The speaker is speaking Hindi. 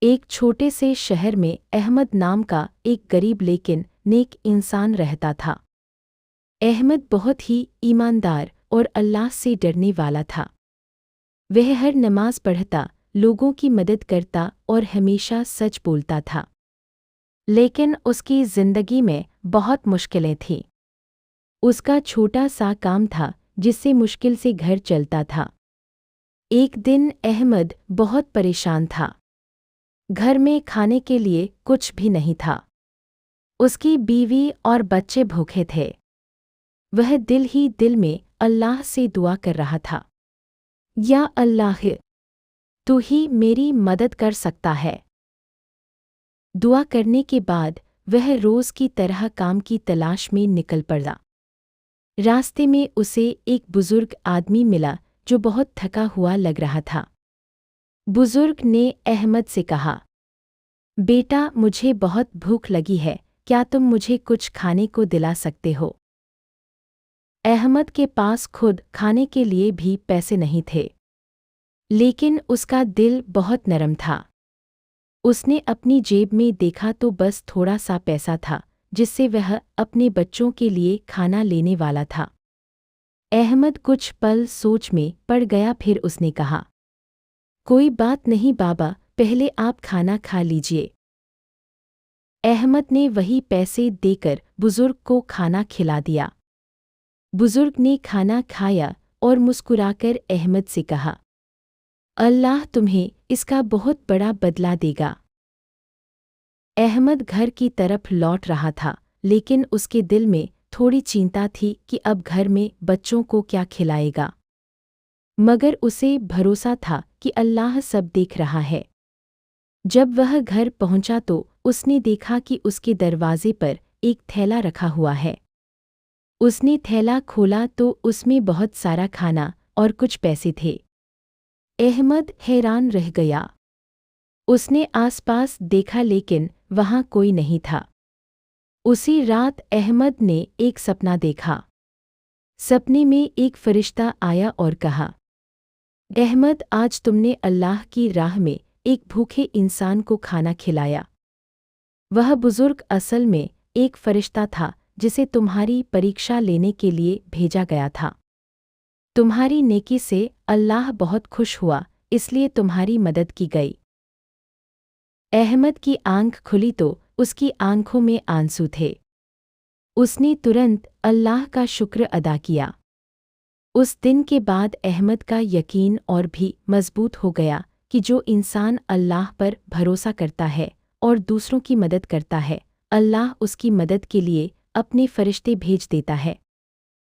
एक छोटे से शहर में अहमद नाम का एक गरीब लेकिन नेक इंसान रहता था। अहमद बहुत ही ईमानदार और अल्लाह से डरने वाला था। वह हर नमाज पढ़ता, लोगों की मदद करता और हमेशा सच बोलता था। लेकिन उसकी जिंदगी में बहुत मुश्किलें थीं। उसका छोटा सा काम था जिससे मुश्किल से घर चलता था। एक दिन अहमद बहुत परेशान था। घर में खाने के लिए कुछ भी नहीं था। उसकी बीवी और बच्चे भूखे थे। वह दिल ही दिल में अल्लाह से दुआ कर रहा था, या अल्लाह, तू ही मेरी मदद कर सकता है। दुआ करने के बाद वह रोज़ की तरह काम की तलाश में निकल पड़ा। रास्ते में उसे एक बुजुर्ग आदमी मिला जो बहुत थका हुआ लग रहा था। बुजुर्ग ने अहमद से कहा, बेटा, मुझे बहुत भूख लगी है, क्या तुम मुझे कुछ खाने को दिला सकते हो? अहमद के पास खुद खाने के लिए भी पैसे नहीं थे, लेकिन उसका दिल बहुत नरम था। उसने अपनी जेब में देखा तो बस थोड़ा सा पैसा था जिससे वह अपने बच्चों के लिए खाना लेने वाला था। अहमद कुछ पल सोच में पड़ गया, फिर उसने कहा, कोई बात नहीं बाबा, पहले आप खाना खा लीजिए। अहमद ने वही पैसे देकर बुजुर्ग को खाना खिला दिया। बुजुर्ग ने खाना खाया और मुस्कुराकर अहमद से कहा, अल्लाह तुम्हें इसका बहुत बड़ा बदला देगा। अहमद घर की तरफ लौट रहा था, लेकिन उसके दिल में थोड़ी चिंता थी कि अब घर में बच्चों को क्या खिलाएगा। मगर उसे भरोसा था कि अल्लाह सब देख रहा है। जब वह घर पहुंचा तो उसने देखा कि उसके दरवाजे पर एक थैला रखा हुआ है। उसने थैला खोला तो उसमें बहुत सारा खाना और कुछ पैसे थे। अहमद हैरान रह गया। उसने आसपास देखा लेकिन वहां कोई नहीं था। उसी रात अहमद ने एक सपना देखा। सपने में एक फरिश्ता आया और कहा, अहमद, आज तुमने अल्लाह की राह में एक भूखे इंसान को खाना खिलाया। वह बुजुर्ग असल में एक फरिश्ता था जिसे तुम्हारी परीक्षा लेने के लिए भेजा गया था। तुम्हारी नेकी से अल्लाह बहुत खुश हुआ, इसलिए तुम्हारी मदद की गई। अहमद की आंख खुली तो उसकी आंखों में आंसू थे। उसने तुरंत अल्लाह का शुक्र अदा किया। उस दिन के बाद अहमद का यकीन और भी मजबूत हो गया कि जो इंसान अल्लाह पर भरोसा करता है और दूसरों की मदद करता है, अल्लाह उसकी मदद के लिए अपने फरिश्ते भेज देता है।